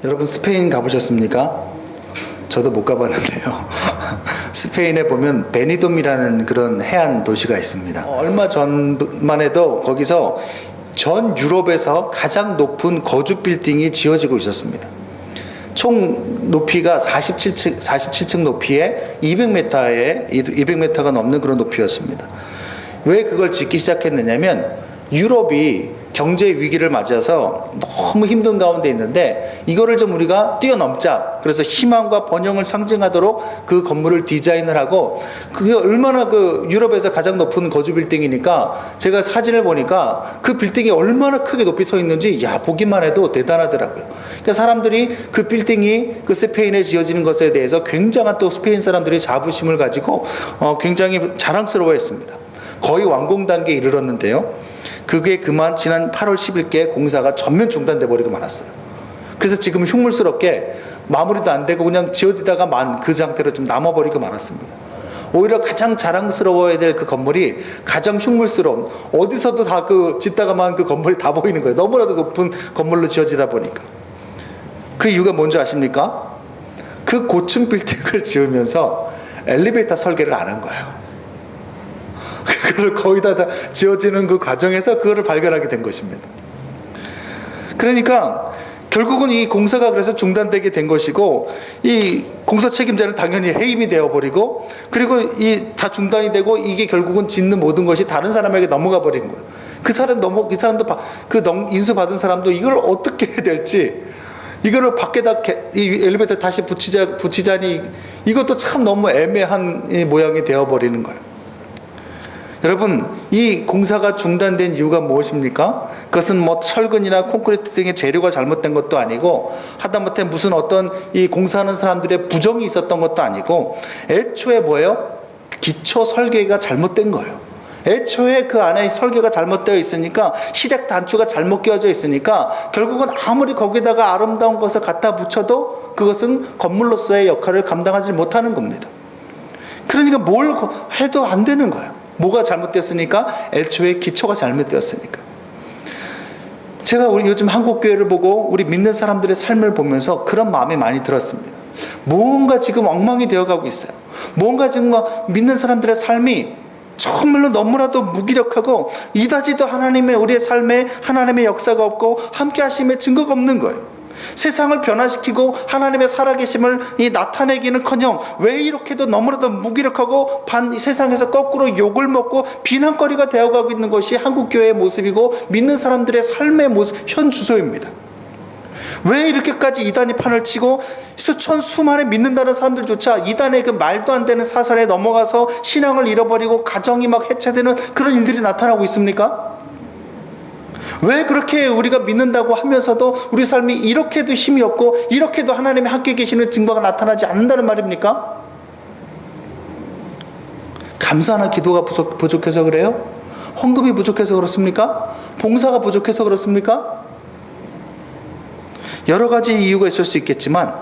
여러분 스페인 가보셨습니까? 저도 못 가봤는데요. 스페인에 보면 베니돔이라는 그런 해안 도시가 있습니다. 얼마 전만 해도 거기서 전 유럽에서 가장 높은 거주 빌딩이 지어지고 있었습니다. 총 높이가 47층 높이에 200m가 넘는 그런 높이였습니다. 왜 그걸 짓기 시작했느냐면 유럽이 경제 위기를 맞아서 너무 힘든 가운데 있는데 이거를 좀 우리가 뛰어넘자. 그래서 희망과 번영을 상징하도록 그 건물을 디자인을 하고 그게 얼마나 그 유럽에서 가장 높은 거주 빌딩이니까 제가 사진을 보니까 그 빌딩이 얼마나 크게 높이 서 있는지 보기만 해도 대단하더라고요. 그러니까 사람들이 그 빌딩이 그 스페인에 지어지는 것에 대해서 굉장한 또 스페인 사람들이 자부심을 가지고 굉장히 자랑스러워했습니다. 거의 완공 단계에 이르렀는데요. 그게 그만 지난 8월 10일께 공사가 전면 중단돼 버리고 말았어요. 그래서 지금 흉물스럽게 마무리도 안 되고 그냥 지어지다가 그 상태로 좀 남아버리고 말았습니다. 오히려 가장 자랑스러워야 될 그 건물이 가장 흉물스러운, 어디서도 다 짓다가만 그 건물이 다 보이는 거예요. 너무나도 높은 건물로 지어지다 보니까. 그 이유가 뭔지 아십니까? 그 고층 빌딩을 지으면서 엘리베이터 설계를 안 한 거예요. 그걸 거의 다 지어지는 그 과정에서 그거를 발견하게 된 것입니다. 그러니까 결국은 이 공사가 그래서 중단되게 된 것이고, 이 공사 책임자는 당연히 해임이 되어버리고, 그리고 다 중단이 되고, 이게 결국은 짓는 모든 것이 다른 사람에게 넘어가 버린 거예요. 이 사람도 인수받은 사람도 이걸 어떻게 해야 될지, 이거를 밖에다 이 엘리베이터 다시 붙이자니 이것도 참 너무 애매한 모양이 되어버리는 거예요. 여러분, 이 공사가 중단된 이유가 무엇입니까? 그것은 철근이나 콘크리트 등의 재료가 잘못된 것도 아니고, 하다못해 무슨 어떤 이 공사하는 사람들의 부정이 있었던 것도 아니고, 애초에 뭐예요? 기초 설계가 잘못된 거예요. 애초에 그 안에 설계가 잘못되어 있으니까, 시작 단추가 잘못 끼워져 있으니까, 결국은 아무리 거기다가 아름다운 것을 갖다 붙여도 그것은 건물로서의 역할을 감당하지 못하는 겁니다. 그러니까 뭘 해도 안 되는 거예요. 뭐가 잘못됐으니까? 애초에 기초가 잘못되었으니까. 제가 우리 요즘 한국교회를 보고 우리 믿는 사람들의 삶을 보면서 그런 마음이 많이 들었습니다. 뭔가 지금 엉망이 되어가고 있어요. 뭔가 지금 믿는 사람들의 삶이 정말로 너무나도 무기력하고 이다지도 우리의 삶에 하나님의 역사가 없고 함께 하심의 증거가 없는 거예요. 세상을 변화시키고 하나님의 살아계심을 나타내기는커녕 왜 이렇게도 너무나도 무기력하고 세상에서 거꾸로 욕을 먹고 비난거리가 되어가고 있는 것이 한국교회의 모습이고 믿는 사람들의 삶의 모습, 현 주소입니다. 왜 이렇게까지 이단이 판을 치고 수많은 믿는다는 사람들조차 이단의 그 말도 안 되는 사설에 넘어가서 신앙을 잃어버리고 가정이 해체되는 그런 일들이 나타나고 있습니까? 왜 그렇게 우리가 믿는다고 하면서도 우리 삶이 이렇게도 힘이 없고 이렇게도 하나님의 함께 계시는 증거가 나타나지 않는다는 말입니까? 감사나 기도가 부족해서 그래요? 헌금이 부족해서 그렇습니까? 봉사가 부족해서 그렇습니까? 여러 가지 이유가 있을 수 있겠지만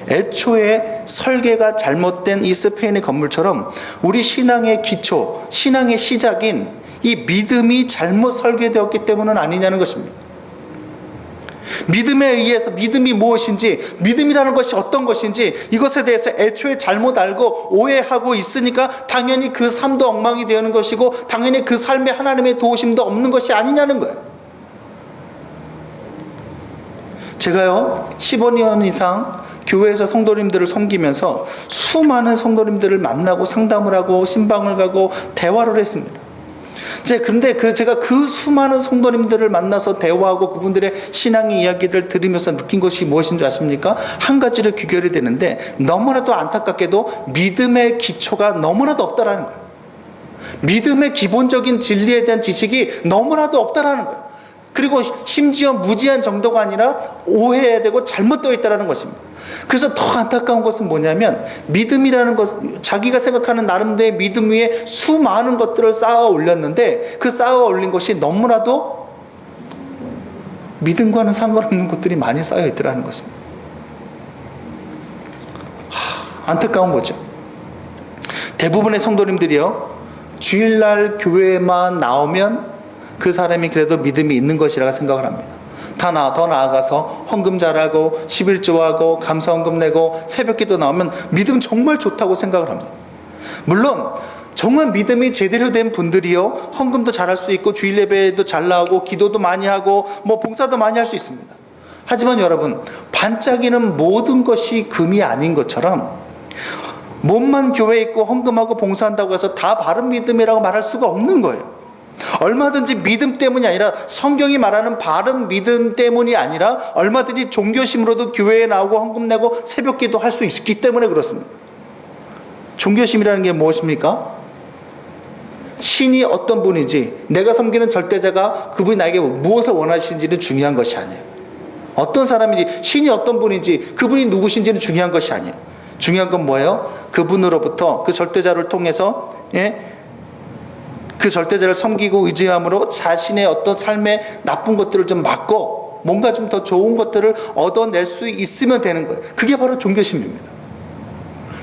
애초에 설계가 잘못된 이 스페인의 건물처럼 우리 신앙의 기초, 신앙의 시작인 이 믿음이 잘못 설계되었기 때문은 아니냐는 것입니다. 믿음에 의해서 믿음이 무엇인지, 믿음이라는 것이 어떤 것인지 이것에 대해서 애초에 잘못 알고 오해하고 있으니까 당연히 그 삶도 엉망이 되는 것이고 당연히 그 삶에 하나님의 도우심도 없는 것이 아니냐는 거예요. 제가요 15년 이상 교회에서 성도님들을 섬기면서 수많은 성도님들을 만나고 상담을 하고 신방을 가고 대화를 했습니다. 그런데 제가 그 수많은 성도님들을 만나서 대화하고 그분들의 신앙의 이야기를 들으면서 느낀 것이 무엇인 줄 아십니까? 한 가지로 귀결이 되는데 너무나도 안타깝게도 믿음의 기초가 너무나도 없다라는 거예요. 믿음의 기본적인 진리에 대한 지식이 너무나도 없다라는 거예요. 그리고 심지어 무지한 정도가 아니라 오해해야 되고 잘못되어 있다는 것입니다. 그래서 더 안타까운 것은 뭐냐면 믿음이라는 것, 자기가 생각하는 나름대로의 믿음 위에 수많은 것들을 쌓아 올렸는데 그 쌓아 올린 것이 너무나도 믿음과는 상관없는 것들이 많이 쌓여 있더라는 것입니다. 안타까운 거죠. 대부분의 성도님들이요, 주일날 교회만 나오면 그 사람이 그래도 믿음이 있는 것이라고 생각을 합니다. 더 나아가서 헌금 잘하고 11조하고 감사헌금 내고 새벽기도 나오면 믿음 정말 좋다고 생각을 합니다. 물론 정말 믿음이 제대로 된 분들이요, 헌금도 잘할 수 있고 주일 예배도 잘 나오고 기도도 많이 하고 뭐 봉사도 많이 할 수 있습니다. 하지만 여러분, 반짝이는 모든 것이 금이 아닌 것처럼 몸만 교회에 있고 헌금하고 봉사한다고 해서 다 바른 믿음이라고 말할 수가 없는 거예요. 얼마든지 믿음 때문이 아니라, 성경이 말하는 바른 믿음 때문이 아니라 얼마든지 종교심으로도 교회에 나오고 헌금 내고 새벽기도 할 수 있기 때문에 그렇습니다. 종교심이라는 게 무엇입니까? 신이 어떤 분인지, 내가 섬기는 절대자가 그분이 나에게 무엇을 원하시는지는 중요한 것이 아니에요. 어떤 사람인지, 신이 어떤 분인지, 그분이 누구신지는 중요한 것이 아니에요. 중요한 건 뭐예요? 그분으로부터, 그 절대자를 통해서, 그 절대자를 섬기고 의지함으로 자신의 어떤 삶의 나쁜 것들을 좀 막고 뭔가 좀 더 좋은 것들을 얻어낼 수 있으면 되는 거예요. 그게 바로 종교심입니다.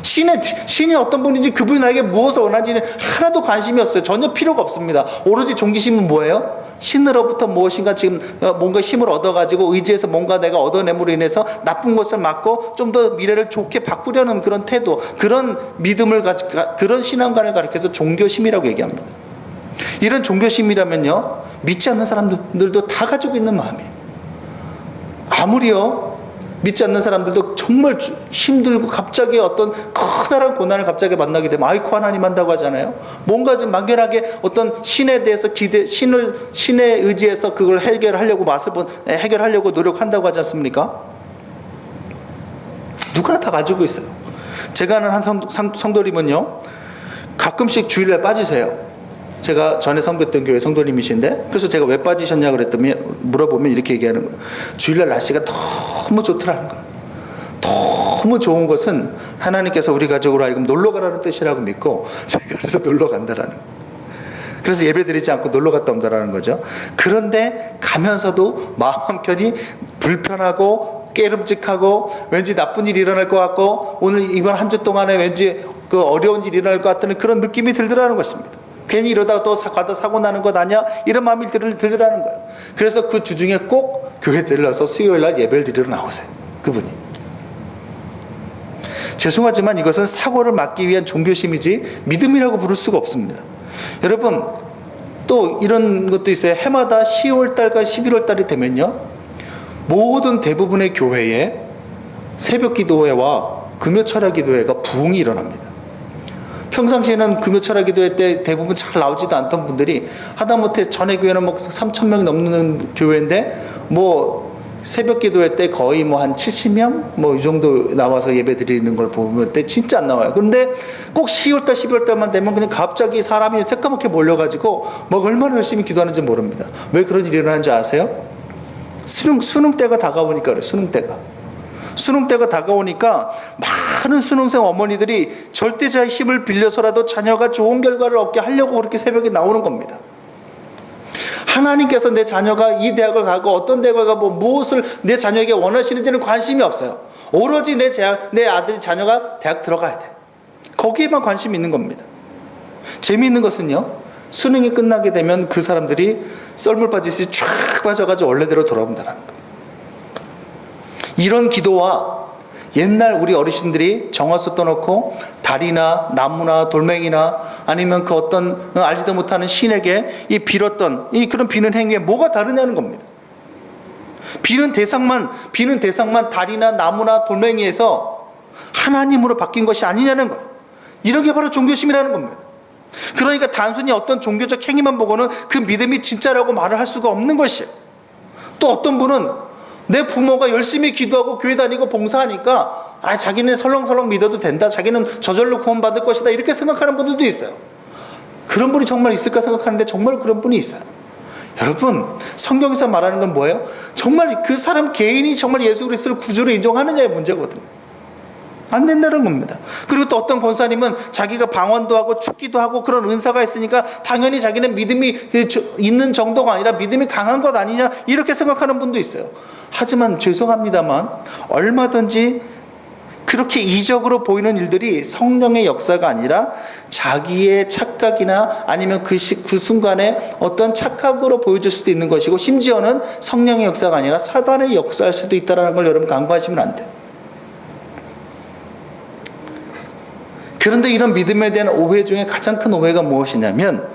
신이 어떤 분인지, 그분이 나에게 무엇을 원하는지는 하나도 관심이 없어요. 전혀 필요가 없습니다. 오로지 종교심은 뭐예요? 신으로부터 무엇인가 지금 뭔가 힘을 얻어가지고 의지해서 뭔가 내가 얻어냄으로 인해서 나쁜 것을 막고 좀 더 미래를 좋게 바꾸려는 그런 태도, 그런 믿음을 그런 신앙관을 가리켜서 종교심이라고 얘기합니다. 이런 종교심이라면요, 믿지 않는 사람들도 다 가지고 있는 마음이에요. 아무리요, 믿지 않는 사람들도 정말 힘들고 갑자기 어떤 커다란 고난을 갑자기 만나게 되면 아이고 하나님 한다고 하잖아요. 뭔가 좀 막연하게 어떤 신에 대해서 신에 의지해서 그걸 해결하려고 노력한다고 하지 않습니까? 누구나 다 가지고 있어요. 제가 아는 한 성도님은요, 가끔씩 주일날 빠지세요. 제가 전에 섬겼던 교회 성도님이신데, 그래서 제가 왜 빠지셨냐 그랬더니, 물어보면 이렇게 얘기하는 거예요. 주일날 날씨가 너무 좋더라는 거예요. 너무 좋은 것은 하나님께서 우리 가족으로 하여금 놀러 가라는 뜻이라고 믿고, 제가 그래서 놀러 간다라는 거예요. 그래서 예배 드리지 않고 놀러 갔다 온다라는 거죠. 그런데 가면서도 마음 한켠이 불편하고 깨름직하고 왠지 나쁜 일이 일어날 것 같고, 오늘 이번 한 주 동안에 왠지 그 어려운 일이 일어날 것 같다는 그런 느낌이 들더라는 것입니다. 괜히 이러다가 또 가다 사고 나는 것 아니야? 이런 마음이 들더라는 거예요. 그래서 그 주중에 꼭 교회 들러서 수요일날 예배를 드리러 나오세요. 그분이. 죄송하지만 이것은 사고를 막기 위한 종교심이지 믿음이라고 부를 수가 없습니다. 여러분, 또 이런 것도 있어요. 해마다 10월달과 11월달이 되면요, 모든 대부분의 교회에 새벽 기도회와 금요 철야 기도회가 부흥이 일어납니다. 평상시에는 금요 철야 기도회 때 대부분 잘 나오지도 않던 분들이, 하다못해 전에 교회는 뭐 3,000명 넘는 교회인데 뭐 새벽 기도회 때 거의 뭐 한 70명 뭐 이 정도 나와서 예배 드리는 걸 보면 때 진짜 안 나와요. 그런데 꼭 10월달 11월달만 되면 그냥 갑자기 사람이 새까맣게 몰려가지고 뭐 얼마나 열심히 기도하는지 모릅니다. 왜 그런 일이 일어나는지 아세요? 수능 때가 다가오니까 그래요. 수능 때가 다가오니까 많은 수능생 어머니들이 절대자의 힘을 빌려서라도 자녀가 좋은 결과를 얻게 하려고 그렇게 새벽에 나오는 겁니다. 하나님께서 내 자녀가 이 대학을 가고 어떤 대학을 가고 무엇을 내 자녀에게 원하시는지는 관심이 없어요. 오로지 내 아들이 자녀가 대학 들어가야 돼. 거기에만 관심이 있는 겁니다. 재미있는 것은요, 수능이 끝나게 되면 그 사람들이 썰물 빠지듯이 쫙 빠져가지고 원래대로 돌아온다는 거예요. 이런 기도와 옛날 우리 어르신들이 정화수 떠놓고 달이나 나무나 돌멩이나 아니면 그 어떤 알지도 못하는 신에게 이 빌었던 이 그런 비는 행위에 뭐가 다르냐는 겁니다. 비는 대상만 달이나 나무나 돌멩이에서 하나님으로 바뀐 것이 아니냐는 거예요. 이런 게 바로 종교심이라는 겁니다. 그러니까 단순히 어떤 종교적 행위만 보고는 그 믿음이 진짜라고 말을 할 수가 없는 것이에요. 또 어떤 분은 내 부모가 열심히 기도하고 교회 다니고 봉사하니까 자기는 설렁설렁 믿어도 된다, 자기는 저절로 구원받을 것이다, 이렇게 생각하는 분들도 있어요. 그런 분이 정말 있을까 생각하는데 정말 그런 분이 있어요. 여러분, 성경에서 말하는 건 뭐예요? 정말 그 사람 개인이 정말 예수 그리스도를 구주로 인정하느냐의 문제거든요. 안 된다는 겁니다. 그리고 또 어떤 권사님은 자기가 방언도 하고 축기도 하고 그런 은사가 있으니까 당연히 자기는 믿음이 있는 정도가 아니라 믿음이 강한 것 아니냐, 이렇게 생각하는 분도 있어요. 하지만 죄송합니다만 얼마든지 그렇게 이적으로 보이는 일들이 성령의 역사가 아니라 자기의 착각이나 아니면 그 순간에 어떤 착각으로 보여질 수도 있는 것이고, 심지어는 성령의 역사가 아니라 사단의 역사일 수도 있다는 걸 여러분 간과하시면 안 돼요. 그런데 이런 믿음에 대한 오해 중에 가장 큰 오해가 무엇이냐면,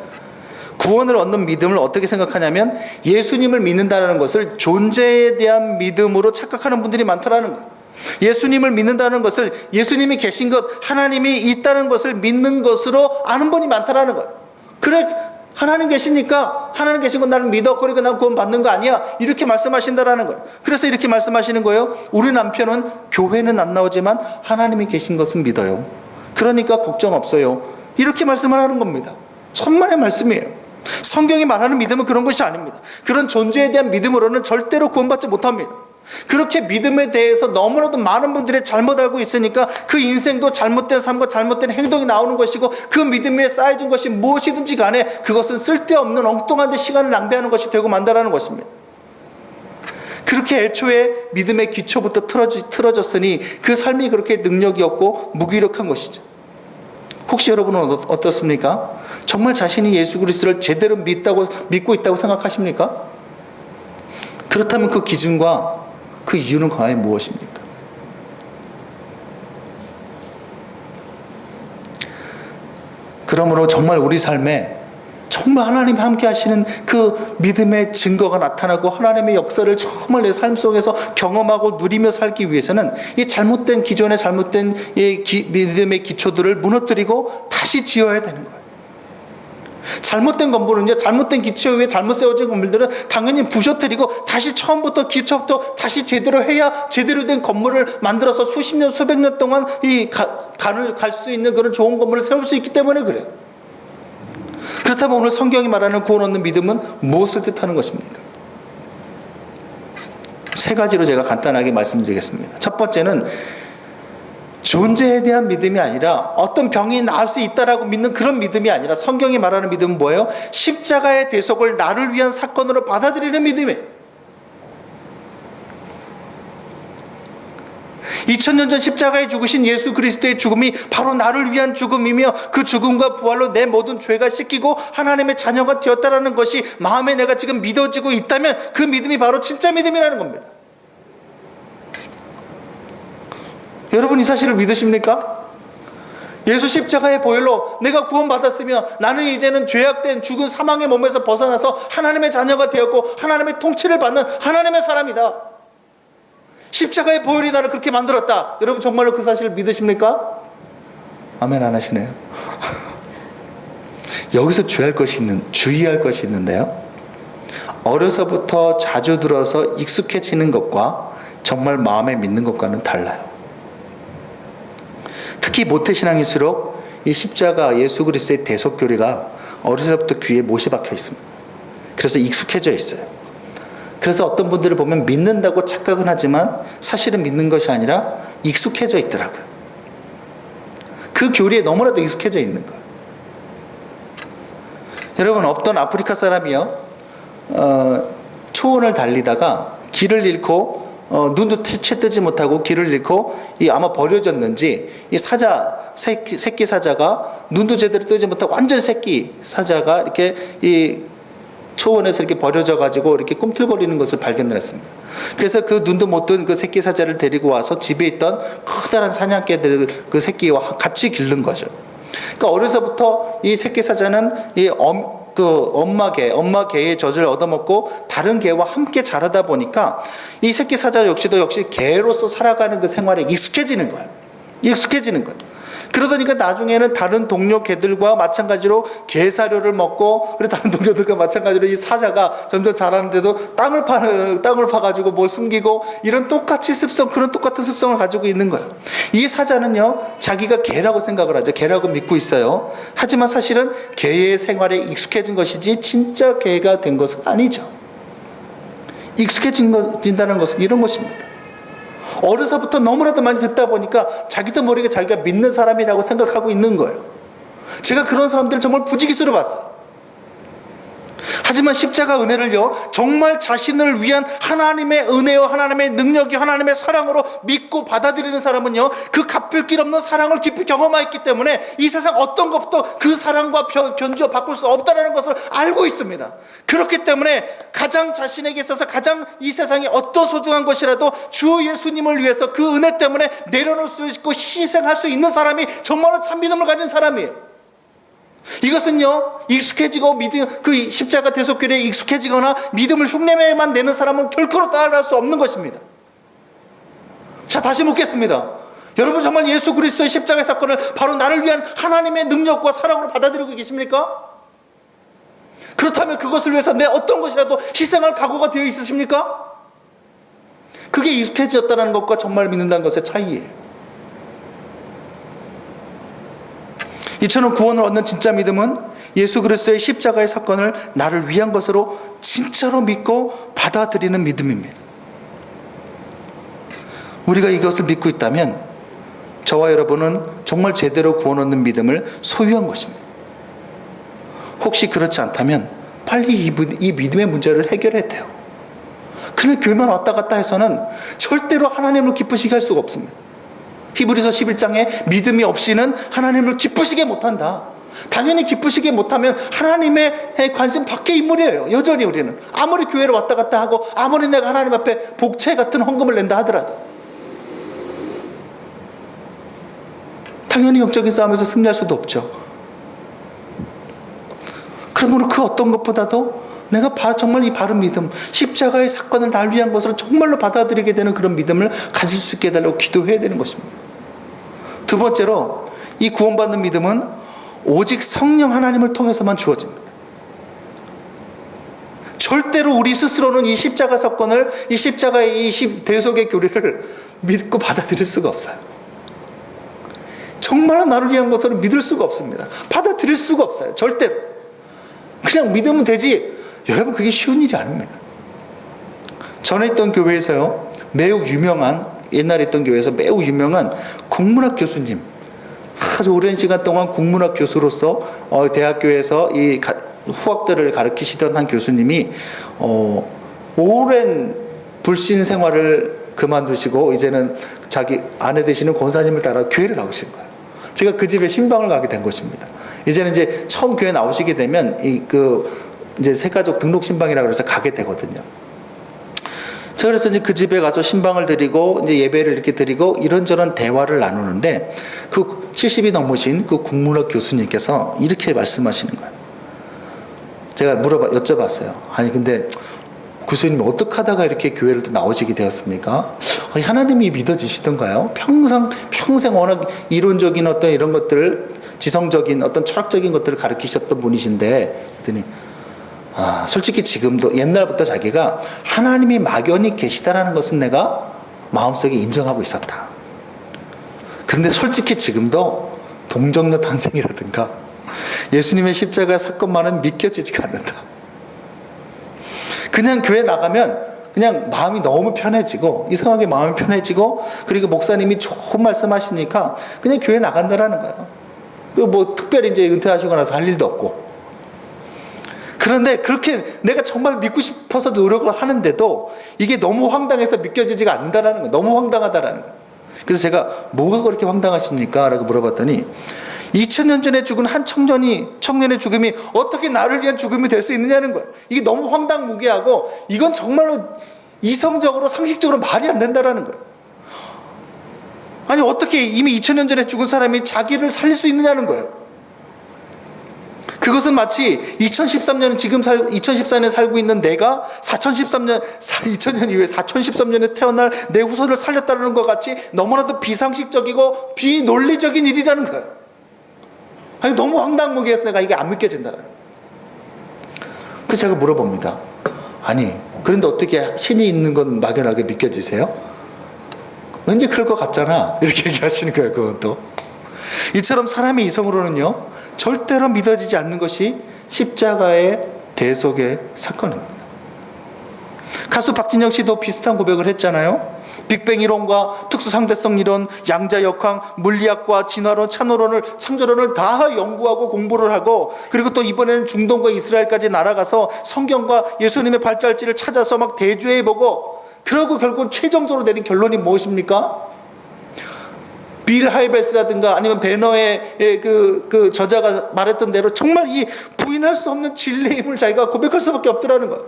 구원을 얻는 믿음을 어떻게 생각하냐면 예수님을 믿는다는 것을 존재에 대한 믿음으로 착각하는 분들이 많다라는 거예요. 예수님을 믿는다는 것을 예수님이 계신 것, 하나님이 있다는 것을 믿는 것으로 아는 분이 많다라는 거예요. 그래, 하나님 계시니까 하나님 계신 건 나를 믿어, 그러니까 난 구원 받는 거 아니야, 이렇게 말씀하신다라는 거예요. 그래서 이렇게 말씀하시는 거예요. 우리 남편은 교회는 안 나오지만 하나님이 계신 것은 믿어요, 그러니까 걱정 없어요, 이렇게 말씀을 하는 겁니다. 천만의 말씀이에요. 성경이 말하는 믿음은 그런 것이 아닙니다. 그런 존재에 대한 믿음으로는 절대로 구원받지 못합니다. 그렇게 믿음에 대해서 너무나도 많은 분들이 잘못 알고 있으니까 그 인생도 잘못된 삶과 잘못된 행동이 나오는 것이고, 그 믿음에 쌓여진 것이 무엇이든지 간에 그것은 쓸데없는 엉뚱한 데 시간을 낭비하는 것이 되고 만다라는 것입니다. 그렇게 애초에 믿음의 기초부터 틀어졌으니 그 삶이 그렇게 능력이 없고 무기력한 것이죠. 혹시 여러분은 어떻습니까? 정말 자신이 예수 그리스도를 제대로 믿고 있다고 생각하십니까? 그렇다면 그 기준과 그 이유는 과연 무엇입니까? 그러므로 정말 우리 삶에 정말 하나님이 함께 하시는 그 믿음의 증거가 나타나고 하나님의 역사를 정말 내 삶 속에서 경험하고 누리며 살기 위해서는 이 잘못된, 기존의 잘못된 믿음의 기초들을 무너뜨리고 다시 지어야 되는 거예요. 잘못된 건물은요, 잘못된 기초 위에 잘못 세워진 건물들은 당연히 부셔뜨리고 다시 처음부터 기초부터 다시 제대로 해야 제대로 된 건물을 만들어서 수십 년, 수백 년 동안 이 간을 갈 수 있는 그런 좋은 건물을 세울 수 있기 때문에 그래요. 그렇다면 오늘 성경이 말하는 구원 얻는 믿음은 무엇을 뜻하는 것입니까? 세 가지로 제가 간단하게 말씀드리겠습니다. 첫 번째는 존재에 대한 믿음이 아니라, 어떤 병이 나을 수 있다라고 믿는 그런 믿음이 아니라, 성경이 말하는 믿음은 뭐예요? 십자가의 대속을 나를 위한 사건으로 받아들이는 믿음이에요. 2000년 전 십자가에 죽으신 예수 그리스도의 죽음이 바로 나를 위한 죽음이며, 그 죽음과 부활로 내 모든 죄가 씻기고 하나님의 자녀가 되었다라는 것이 마음에 내가 지금 믿어지고 있다면 그 믿음이 바로 진짜 믿음이라는 겁니다. 여러분, 이 사실을 믿으십니까? 예수 십자가의 보혈로 내가 구원받았으며 나는 이제는 죄악된 죽은 사망의 몸에서 벗어나서 하나님의 자녀가 되었고 하나님의 통치를 받는 하나님의 사람이다. 십자가의 보혈이 나를 그렇게 만들었다. 여러분, 정말로 그 사실을 믿으십니까? 아멘 안 하시네요. 여기서 주의할 것이 있는데요, 어려서부터 자주 들어서 익숙해지는 것과 정말 마음에 믿는 것과는 달라요. 특히 모태신앙일수록 이 십자가, 예수 그리스도의 대속교리가 어려서부터 귀에 못이 박혀 있습니다. 그래서 익숙해져 있어요. 그래서 어떤 분들을 보면 믿는다고 착각은 하지만 사실은 믿는 것이 아니라 익숙해져 있더라고요. 그 교리에 너무나도 익숙해져 있는 거예요. 여러분, 어떤 아프리카 사람이요, 초원을 달리다가 길을 잃고 눈도 채 뜨지 못하고 길을 잃고 아마 버려졌는지 이 새끼 사자가 눈도 제대로 뜨지 못하고 완전 새끼 사자가 이렇게 이 초원에서 이렇게 버려져 가지고 이렇게 꿈틀거리는 것을 발견을 했습니다. 그래서 그 눈도 못 뜬 그 새끼 사자를 데리고 와서 집에 있던 커다란 사냥개들 그 새끼와 같이 기른 거죠. 그러니까 어려서부터 이 새끼 사자는 엄마 개의 젖을 얻어먹고 다른 개와 함께 자라다 보니까 이 새끼 사자 역시 개로서 살아가는 그 생활에 익숙해지는 거예요. 그러다 보니까 나중에는 다른 동료 개들과 마찬가지로 개 사료를 먹고, 그리고 다른 동료들과 마찬가지로 이 사자가 점점 자라는데도 땅을 파가지고 뭘 숨기고, 이런 그런 똑같은 습성을 가지고 있는 거예요. 이 사자는요, 자기가 개라고 생각을 하죠. 개라고 믿고 있어요. 하지만 사실은 개의 생활에 익숙해진 것이지 진짜 개가 된 것은 아니죠. 익숙해진다는 것은 이런 것입니다. 어려서부터 너무나도 많이 듣다 보니까 자기도 모르게 자기가 믿는 사람이라고 생각하고 있는 거예요. 제가 그런 사람들을 정말 부지기수로 봤어요. 하지만 십자가 은혜를요, 정말 자신을 위한 하나님의 은혜와 하나님의 능력이 하나님의 사랑으로 믿고 받아들이는 사람은요, 그 갚을 길 없는 사랑을 깊이 경험하였기 때문에 이 세상 어떤 것도 그 사랑과 견주어 바꿀 수 없다는 것을 알고 있습니다. 그렇기 때문에 가장 자신에게 있어서 가장 이 세상에 어떤 소중한 것이라도 주 예수님을 위해서 그 은혜 때문에 내려놓을 수 있고 희생할 수 있는 사람이 정말로 참 믿음을 가진 사람이에요. 이것은요, 익숙해지고 그 십자가 대속교리에 익숙해지거나 믿음을 흉내만 내는 사람은 결코 따라갈 수 없는 것입니다. 자, 다시 묻겠습니다. 여러분 정말 예수 그리스도의 십자가의 사건을 바로 나를 위한 하나님의 능력과 사랑으로 받아들이고 계십니까? 그렇다면 그것을 위해서 내 어떤 것이라도 희생할 각오가 되어 있으십니까? 그게 익숙해졌다는 것과 정말 믿는다는 것의 차이예요. 이처럼 구원을 얻는 진짜 믿음은 예수 그리스도의 십자가의 사건을 나를 위한 것으로 진짜로 믿고 받아들이는 믿음입니다. 우리가 이것을 믿고 있다면 저와 여러분은 정말 제대로 구원 얻는 믿음을 소유한 것입니다. 혹시 그렇지 않다면 빨리 이 믿음의 문제를 해결해야 돼요. 그냥 교회만 왔다 갔다 해서는 절대로 하나님을 기쁘시게 할 수가 없습니다. 히브리서 11장에 믿음이 없이는 하나님을 기쁘시게 못한다. 당연히 기쁘시게 못하면 하나님의 관심 밖의 인물이에요. 여전히 우리는 아무리 교회를 왔다 갔다 하고 아무리 내가 하나님 앞에 복채 같은 헌금을 낸다 하더라도 당연히 영적인 싸움에서 승리할 수도 없죠. 그러므로 그 어떤 것보다도 내가 정말 이 바른 믿음, 십자가의 사건을 날 위한 것으로 정말로 받아들이게 되는 그런 믿음을 가질 수 있게 해달라고 기도해야 되는 것입니다. 두 번째로 이 구원받는 믿음은 오직 성령 하나님을 통해서만 주어집니다. 절대로 우리 스스로는 이 십자가 사건을, 이 십자가의 이 대속의 교리를 믿고 받아들일 수가 없어요. 정말로 나를 위한 것으로 믿을 수가 없습니다. 받아들일 수가 없어요. 절대로. 그냥 믿으면 되지. 여러분, 그게 쉬운 일이 아닙니다. 전에 있던 교회에서요, 매우 유명한, 옛날에 있던 교회에서 매우 유명한 국문학 교수님, 아주 오랜 시간 동안 국문학 교수로서 대학교에서 이 후학들을 가르치시던 한 교수님이 오랜 불신 생활을 그만두시고 이제는 자기 아내 되시는 권사님을 따라 교회를 나오신 거예요. 제가 그 집에 신방을 가게 된 것입니다. 이제는 이제 처음 교회 나오시게 되면 이제 새가족 등록 신방이라고 해서 가게 되거든요. 자, 그래서 이제 그 집에 가서 신방을 드리고 이제 예배를 이렇게 드리고 이런저런 대화를 나누는데 그 70이 넘으신 그 국문학 교수님께서 이렇게 말씀하시는 거예요. 제가 여쭤봤어요. 아니 근데 교수님 어떻게 하다가 이렇게 교회를 또 나오시게 되었습니까? 하나님이 믿어지시던가요? 평생 워낙 이론적인 어떤 이런 것들, 지성적인 어떤 철학적인 것들을 가르치셨던 분이신데, 그랬더니 솔직히 지금도 옛날부터 자기가 하나님이 막연히 계시다라는 것은 내가 마음속에 인정하고 있었다. 그런데 솔직히 지금도 동정녀 탄생이라든가 예수님의 십자가 사건만은 믿겨지지가 않는다. 그냥 교회 나가면 그냥 마음이 너무 편해지고, 이상하게 마음이 편해지고, 그리고 목사님이 좋은 말씀 하시니까 그냥 교회 나간다라는 거예요. 그리고 뭐 특별히 이제 은퇴하시고 나서 할 일도 없고. 그런데 그렇게 내가 정말 믿고 싶어서 노력을 하는데도 이게 너무 황당해서 믿겨지지가 않는다라는 거예요. 너무 황당하다라는 거예요. 그래서 제가 뭐가 그렇게 황당하십니까? 라고 물어봤더니 2000년 전에 죽은 한 청년의 죽음이 어떻게 나를 위한 죽음이 될 수 있느냐는 거예요. 이게 너무 황당무계하고 이건 정말로 이성적으로 상식적으로 말이 안 된다라는 거예요. 아니 어떻게 이미 2000년 전에 죽은 사람이 자기를 살릴 수 있느냐는 거예요. 그것은 마치 2014년 살고 있는 내가 2000년 이후에 4013년에 태어날 내 후손을 살렸다는 것 같이 너무나도 비상식적이고 비논리적인 일이라는 거예요. 아니 너무 황당무계해서 내가 이게 안 믿겨진다는 거예요. 그래서 제가 물어봅니다. 아니 그런데 어떻게 신이 있는 건 막연하게 믿겨지세요? 왠지 그럴 것 같잖아. 이렇게 얘기하시는 거예요. 그것도. 이처럼 사람의 이성으로는요 절대로 믿어지지 않는 것이 십자가의 대속의 사건입니다. 가수 박진영 씨도 비슷한 고백을 했잖아요. 빅뱅 이론과 특수 상대성 이론, 양자 역학, 물리학과 진화론, 찬호론을, 창조론을 다 연구하고 공부를 하고, 그리고 또 이번에는 중동과 이스라엘까지 날아가서 성경과 예수님의 발자취를 찾아서 막 대조해보고, 그러고 결국은 최종적으로 내린 결론이 무엇입니까? 빌 하이베스라든가 아니면 배너의 그 저자가 말했던 대로 정말 이 부인할 수 없는 진리의 힘을 자기가 고백할 수밖에 없더라는 거예요.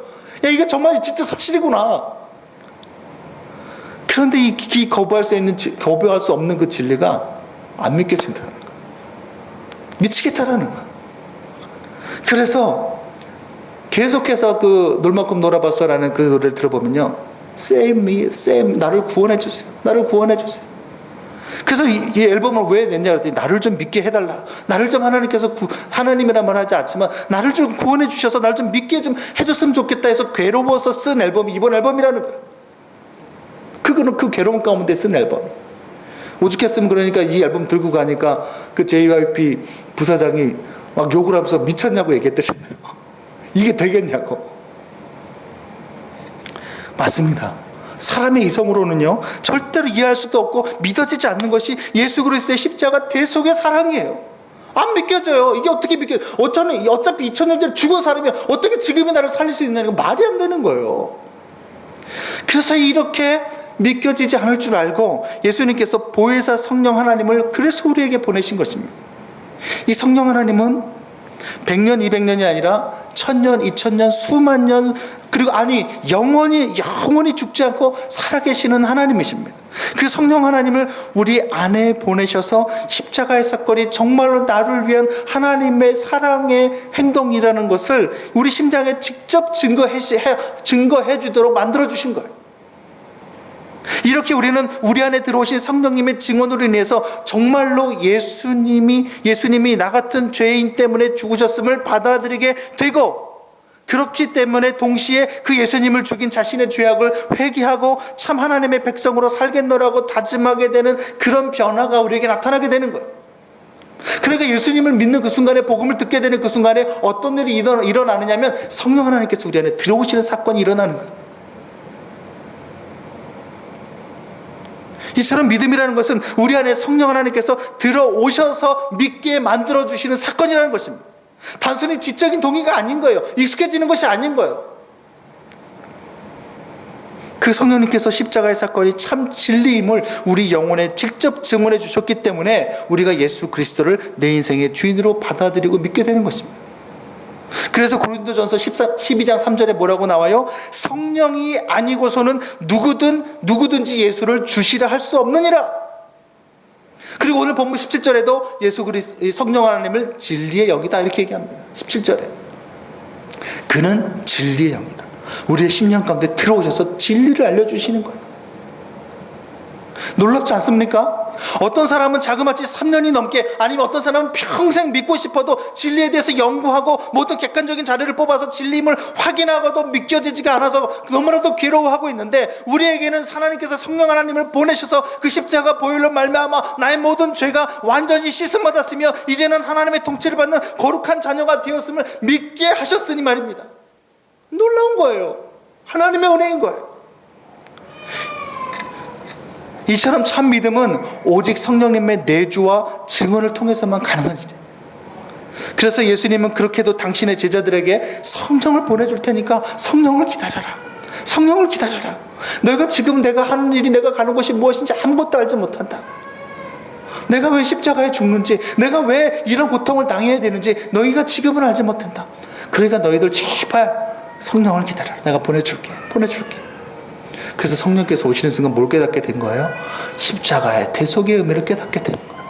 야, 이게 정말 진짜 사실이구나. 그런데 이 거부할 수 없는 그 진리가 안 믿겨진다는 거예요. 미치겠다라는 거예요. 그래서 계속해서 그 놀 만큼 놀아봤어라는 그 노래를 들어보면요, Save me, save me. 나를 구원해 주세요. 나를 구원해 주세요. 그래서 이 앨범을 왜 냈냐 그랬더니 나를 좀 믿게 해달라. 나를 좀 하나님께서 하나님이란 말 하지 않지만 나를 좀 구원해 주셔서 나를 좀 믿게 좀 해줬으면 좋겠다 해서 괴로워서 쓴 앨범이 이번 앨범이라는 거예요. 그거는 그 괴로운 가운데 쓴 앨범. 오죽했으면 그러니까 이 앨범 들고 가니까 그 JYP 부사장이 막 욕을 하면서 미쳤냐고 얘기했대잖아요. 이게 되겠냐고. 맞습니다. 사람의 이성으로는요 절대로 이해할 수도 없고 믿어지지 않는 것이 예수 그리스도의 십자가 대속의 사랑이에요. 안 믿겨져요. 이게 어떻게 믿겨요? 어차피 2000년 전에 죽은 사람이 어떻게 지금의 나를 살릴 수 있냐는 거 말이 안 되는 거예요. 그래서 이렇게 믿겨지지 않을 줄 알고 예수님께서 보혜사 성령 하나님을 그래서 우리에게 보내신 것입니다. 이 성령 하나님은 100년, 200년이 아니라 1000년, 2000년, 수만 년, 그리고 영원히 죽지 않고 살아계시는 하나님이십니다. 그 성령 하나님을 우리 안에 보내셔서 십자가의 사건이 정말로 나를 위한 하나님의 사랑의 행동이라는 것을 우리 심장에 직접 증거해 주도록 만들어 주신 거예요. 이렇게 우리는 우리 안에 들어오신 성령님의 증언으로 인해서 정말로 예수님이 나 같은 죄인 때문에 죽으셨음을 받아들이게 되고, 그렇기 때문에 동시에 그 예수님을 죽인 자신의 죄악을 회개하고 참 하나님의 백성으로 살겠노라고 다짐하게 되는 그런 변화가 우리에게 나타나게 되는 거예요. 그러니까 예수님을 믿는 그 순간에, 복음을 듣게 되는 그 순간에 어떤 일이 일어나느냐면 성령 하나님께서 우리 안에 들어오시는 사건이 일어나는 거예요. 이처럼 믿음이라는 것은 우리 안에 성령 하나님께서 들어오셔서 믿게 만들어주시는 사건이라는 것입니다. 단순히 지적인 동의가 아닌 거예요. 익숙해지는 것이 아닌 거예요. 그 성령님께서 십자가의 사건이 참 진리임을 우리 영혼에 직접 증언해 주셨기 때문에 우리가 예수 그리스도를 내 인생의 주인으로 받아들이고 믿게 되는 것입니다. 그래서 고린도전서 12장 3절에 뭐라고 나와요? 성령이 아니고서는 누구든지 예수를 주시라 할 수 없느니라. 그리고 오늘 본문 17절에도 예수 그리스도 성령 하나님을 진리의 영이다 이렇게 얘기합니다. 17절에 그는 진리의 영이다. 우리의 심령 가운데 들어오셔서 진리를 알려주시는 거예요. 놀랍지 않습니까? 어떤 사람은 자그마치 3년이 넘게, 아니면 어떤 사람은 평생 믿고 싶어도 진리에 대해서 연구하고 모든 객관적인 자료를 뽑아서 진리임을 확인하고도 믿겨지지가 않아서 너무나도 괴로워하고 있는데, 우리에게는 하나님께서 성령 하나님을 보내셔서 그 십자가 보혈로 말미암아 나의 모든 죄가 완전히 씻음받았으며 이제는 하나님의 통치를 받는 거룩한 자녀가 되었음을 믿게 하셨으니 말입니다. 놀라운 거예요. 하나님의 은혜인 거예요. 이처럼 참 믿음은 오직 성령님의 내주와 증언을 통해서만 가능한 일이에요. 그래서 예수님은 그렇게도 당신의 제자들에게 성령을 보내줄 테니까 성령을 기다려라. 성령을 기다려라. 너희가 지금 내가 하는 일이, 내가 가는 곳이 무엇인지 아무것도 알지 못한다. 내가 왜 십자가에 죽는지, 내가 왜 이런 고통을 당해야 되는지 너희가 지금은 알지 못한다. 그러니까 너희들 제발 성령을 기다려라. 내가 보내줄게. 그래서 성령께서 오시는 순간 뭘 깨닫게 된 거예요? 십자가의 대속의 의미를 깨닫게 된 거예요.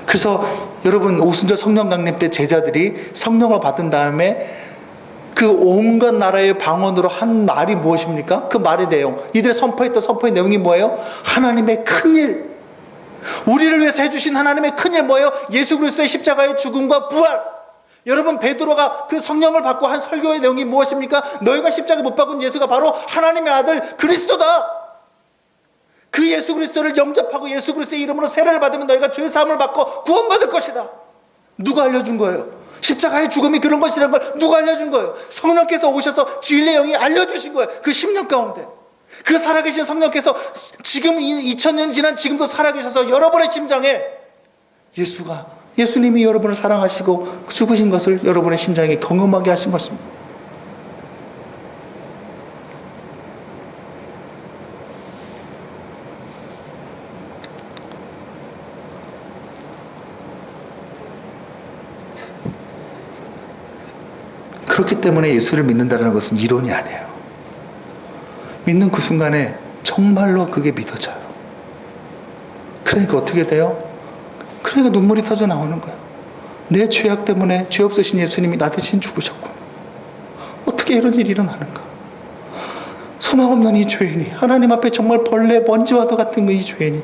그래서 여러분, 오순절 성령 강림 때 제자들이 성령을 받은 다음에 그 온갖 나라의 방언으로 한 말이 무엇입니까? 그 말의 내용, 이들이 선포했던 선포의 내용이 뭐예요? 하나님의 큰일, 우리를 위해서 해주신 하나님의 큰일 뭐예요? 예수 그리스도의 십자가의 죽음과 부활. 여러분, 베드로가 그 성령을 받고 한 설교의 내용이 무엇입니까? 너희가 십자가 못 박은 예수가 바로 하나님의 아들 그리스도다. 그 예수 그리스도를 영접하고 예수 그리스도의 이름으로 세례를 받으면 너희가 죄 사함을 받고 구원받을 것이다. 누가 알려준 거예요? 십자가의 죽음이 그런 것이라는 걸 누가 알려준 거예요? 성령께서 오셔서 진리의 영이 알려주신 거예요. 그 10년 가운데 그 살아계신 성령께서 지금 2000년이 지난 지금도 살아계셔서 여러분의 심장에 예수님이 여러분을 사랑하시고 죽으신 것을 여러분의 심장에 경험하게 하신 것입니다. 그렇기 때문에 예수를 믿는다는 것은 이론이 아니에요. 믿는 그 순간에 정말로 그게 믿어져요. 그러니까 어떻게 돼요? 그러니까 눈물이 터져 나오는 거예요. 내 죄악 때문에 죄 없으신 예수님이 나 대신 죽으셨고 어떻게 이런 일이 일어나는가? 소망 없는 이 죄인이 하나님 앞에 정말 벌레 먼지와도 같은 이 죄인이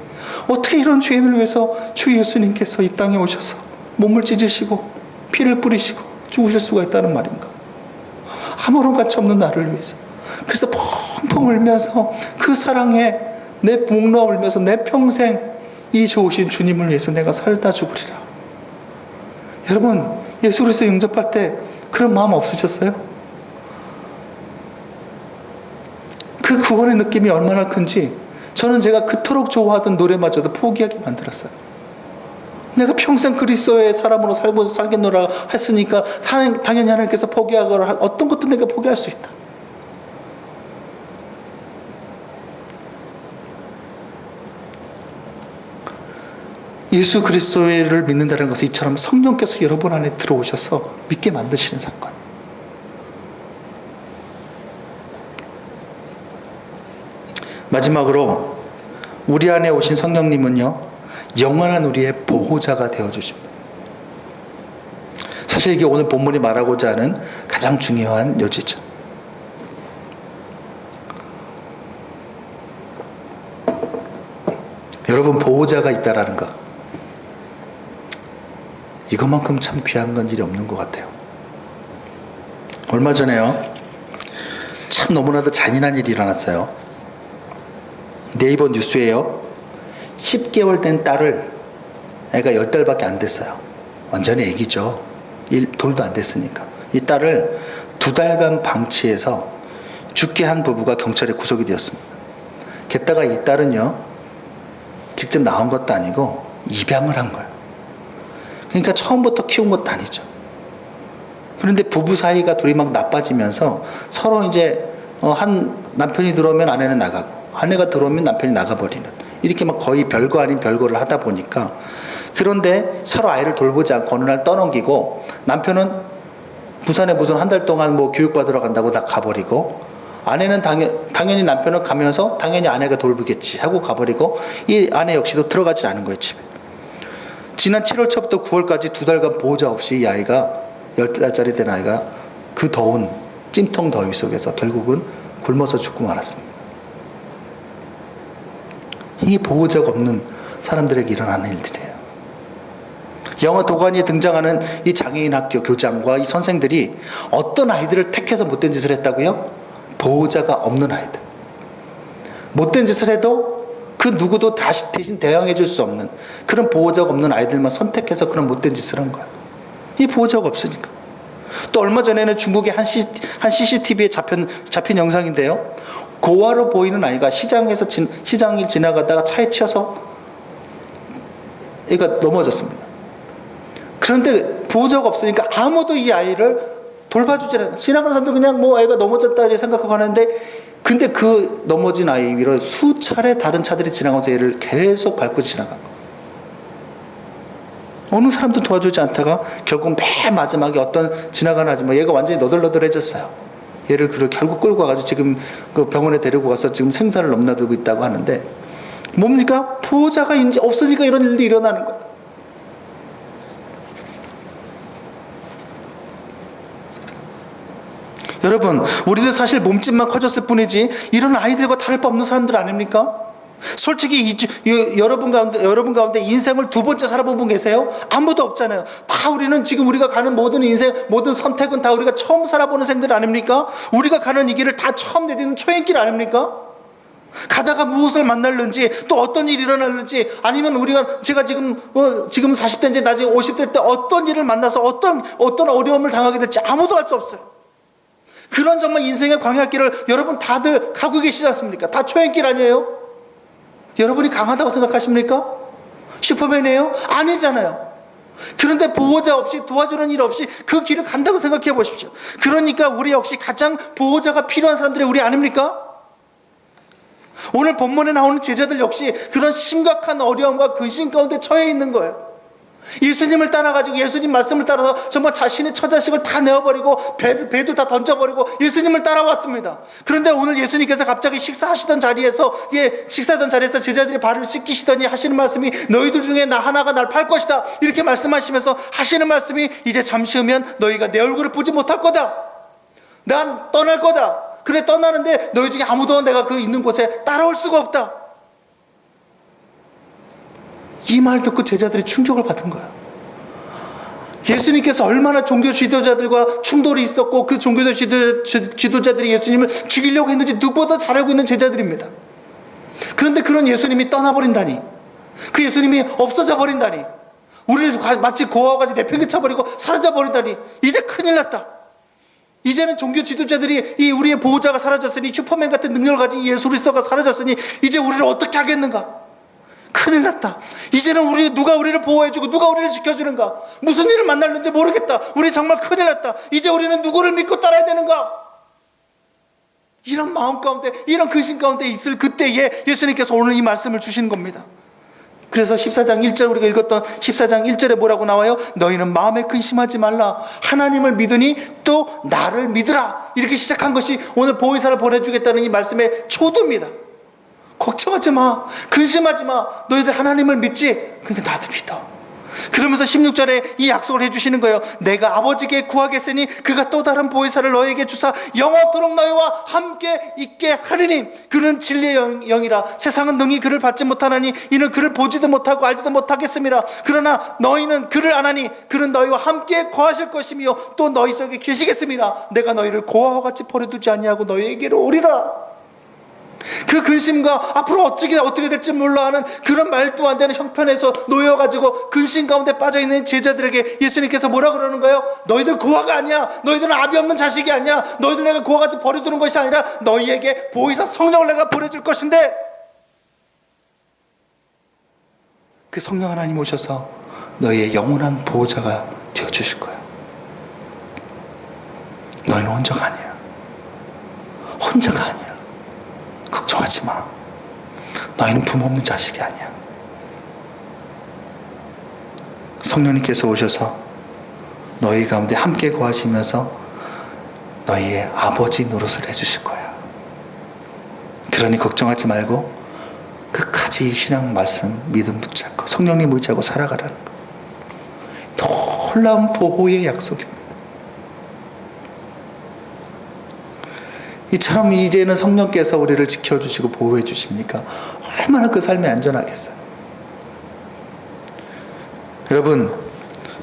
어떻게 이런 죄인을 위해서 주 예수님께서 이 땅에 오셔서 몸을 찢으시고 피를 뿌리시고 죽으실 수가 있다는 말인가? 아무런 가치 없는 나를 위해서. 그래서 펑펑 울면서 그 사랑에 내 목 놓아 울면서 내 평생 이 좋으신 주님을 위해서 내가 살다 죽으리라. 여러분, 예수 그리스도 영접할 때 그런 마음 없으셨어요? 그 구원의 느낌이 얼마나 큰지 저는 제가 그토록 좋아하던 노래마저도 포기하게 만들었어요. 내가 평생 그리스도의 사람으로 살겠노라 했으니까 당연히 하나님께서 포기하거나 어떤 것도 내가 포기할 수 있다. 예수 그리스도를 믿는다는 것은 이처럼 성령께서 여러분 안에 들어오셔서 믿게 만드시는 사건. 마지막으로 우리 안에 오신 성령님은요, 영원한 우리의 보호자가 되어주십니다. 사실 이게 오늘 본문이 말하고자 하는 가장 중요한 요지죠. 여러분, 보호자가 있다라는 것, 이것만큼 참 귀한 건 일이 없는 것 같아요. 얼마 전에요, 참 너무나도 잔인한 일이 일어났어요. 네이버 뉴스에요, 10개월 된 딸을, 애가 10달밖에 안 됐어요. 완전히 애기죠. 돌도 안 됐으니까. 이 딸을 2달간 방치해서 죽게 한 부부가 경찰에 구속이 되었습니다. 게다가 이 딸은요, 직접 나온 것도 아니고 입양을 한 거예요. 그러니까 처음부터 키운 것도 아니죠. 그런데 부부 사이가 둘이 막 나빠지면서 서로 이제 한 남편이 들어오면 아내는 나가고 아내가 들어오면 남편이 나가버리는, 이렇게 막 거의 별거 아닌 별거를 하다 보니까, 그런데 서로 아이를 돌보지 않고 어느 날 떠넘기고 남편은 부산에 무슨 한 달 동안 뭐 교육받으러 간다고 다 가버리고, 아내는 당연히 남편은 가면서 당연히 아내가 돌보겠지 하고 가버리고, 이 아내 역시도 들어가지 않은 거예요, 집에. 지난 7월 초부터 9월까지 2달간 보호자 없이 이 아이가, 10달짜리 된 아이가 그 더운 찜통 더위 속에서 결국은 굶어서 죽고 말았습니다. 이게 보호자가 없는 사람들에게 일어나는 일들이에요. 영어 도가니에 등장하는 이 장애인 학교 교장과 이 선생들이 어떤 아이들을 택해서 못된 짓을 했다고요? 보호자가 없는 아이들. 못된 짓을 해도 그 누구도 다시 대신 대응해 줄 수 없는 그런 보호자가 없는 아이들만 선택해서 그런 못된 짓을 한 거예요. 이 보호자가 없으니까. 또 얼마 전에는 중국의 한 CCTV에 잡힌 영상인데요, 고아로 보이는 아이가 시장을 지나가다가 차에 치여서 애가 넘어졌습니다. 그런데 보호자가 없으니까 아무도 이 아이를 돌봐주지 않아요. 지나가는 사람도 그냥 뭐 애가 넘어졌다 이렇게 생각하고 하는데, 근데 그 넘어진 아이 위로 수차례 다른 차들이 지나가면서 얘를 계속 밟고 지나간 거예요. 어느 사람도 도와주지 않다가 결국 맨 마지막에 어떤 지나가는 아줌마, 얘가 완전히 너덜너덜해졌어요. 얘를 결국 끌고 와가지고 지금 그 병원에 데리고 가서 지금 생사를 넘나들고 있다고 하는데, 뭡니까? 보호자가 이제 없으니까 이런 일도 일어나는 거예요. 여러분, 우리도 사실 몸집만 커졌을 뿐이지 이런 아이들과 다를 바 없는 사람들 아닙니까? 솔직히 여러분 가운데 인생을 2번째 살아본 분 계세요? 아무도 없잖아요. 다 우리는 지금 우리가 가는 모든 인생, 모든 선택은 다 우리가 처음 살아보는 생들 아닙니까? 우리가 가는 이 길을 다 처음 내딛는 초행길 아닙니까? 가다가 무엇을 만날는지, 또 어떤 일이 일어날는지, 아니면 제가 지금 40대인지 나중에 50대 때 어떤 일을 만나서 어떤 어려움을 당하게 될지 아무도 알 수 없어요. 그런 정말 인생의 광야길을 여러분 다들 가고 계시지 않습니까? 다 초행길 아니에요? 여러분이 강하다고 생각하십니까? 슈퍼맨이에요? 아니잖아요. 그런데 보호자 없이, 도와주는 일 없이 그 길을 간다고 생각해 보십시오. 그러니까 우리 역시 가장 보호자가 필요한 사람들이 우리 아닙니까? 오늘 본문에 나오는 제자들 역시 그런 심각한 어려움과 근심 가운데 처해 있는 거예요. 예수님을 따라가지고 예수님 말씀을 따라서 정말 자신의 처자식을 다 내어버리고 배도 다 던져버리고 예수님을 따라왔습니다. 그런데 오늘 예수님께서 갑자기 식사하던 자리에서 제자들이 발을 씻기시더니 하시는 말씀이 너희들 중에 나 하나가 날 팔 것이다, 이렇게 말씀하시면서 하시는 말씀이 이제 잠시 후면 너희가 내 얼굴을 보지 못할 거다. 난 떠날 거다. 그래, 떠나는데 너희 중에 아무도 내가 그 있는 곳에 따라올 수가 없다. 이 말 듣고 제자들이 충격을 받은 거야. 예수님께서 얼마나 종교 지도자들과 충돌이 있었고 그 종교 지도자들이 예수님을 죽이려고 했는지 누구보다 잘 알고 있는 제자들입니다. 그런데 그런 예수님이 떠나버린다니, 그 예수님이 없어져 버린다니, 우리를 마치 고아와 같이 내팽개쳐버리고 사라져버린다니, 이제 큰일 났다. 이제는 종교 지도자들이 우리의 보호자가 사라졌으니, 슈퍼맨 같은 능력을 가진 예수 그리스도가 사라졌으니 이제 우리를 어떻게 하겠는가? 큰일 났다. 이제는 누가 우리를 보호해주고 누가 우리를 지켜주는가? 무슨 일을 만날는지 모르겠다. 우리 정말 큰일 났다. 이제 우리는 누구를 믿고 따라야 되는가? 이런 마음 가운데, 이런 근심 가운데 있을 그때에 예수님께서 오늘 이 말씀을 주시는 겁니다. 그래서 14장 1절, 우리가 읽었던 14장 1절에 뭐라고 나와요? 너희는 마음에 근심하지 말라. 하나님을 믿으니 또 나를 믿으라. 이렇게 시작한 것이 오늘 보혜사를 보내주겠다는 이 말씀의 초도입니다. 걱정하지 마, 근심하지 마. 너희들 하나님을 믿지? 그러니까 나도 믿어. 그러면서 16절에 이 약속을 해주시는 거예요. 내가 아버지께 구하겠으니 그가 또 다른 보혜사를 너에게 주사 영원토록 너희와 함께 있게 하리니 그는 진리의 영이라. 세상은 능히 그를 받지 못하나니 이는 그를 보지도 못하고 알지도 못하겠습니다. 그러나 너희는 그를 아나니 그는 너희와 함께 거하실 것이며 또 너희 속에 계시겠습니다. 내가 너희를 고아와 같이 버려두지 아니하고 너희에게로 오리라. 그 근심과 앞으로 어떻게 될지 몰라 하는 그런 말도 안 되는 형편에서 놓여가지고 근심 가운데 빠져있는 제자들에게 예수님께서 뭐라 그러는 거예요? 너희들 고아가 아니야. 너희들은 아비 없는 자식이 아니야. 너희들 내가 고아같이 버려두는 것이 아니라 너희에게 보혜사 성령을 내가 보내줄 것인데, 그 성령 하나님 오셔서 너희의 영원한 보호자가 되어주실 거야. 너희는 혼자가 아니야. 혼자가 아니야. 걱정하지 마. 너희는 부모 없는 자식이 아니야. 성령님께서 오셔서 너희 가운데 함께 거하시면서 너희의 아버지 노릇을 해주실 거야. 그러니 걱정하지 말고 끝까지 신앙 말씀 믿음 붙잡고 성령님 의지하고 살아가라는 거. 놀라운 보호의 약속입니다. 이처럼 이제는 성령께서 우리를 지켜주시고 보호해 주시니까 얼마나 그 삶이 안전하겠어요. 여러분,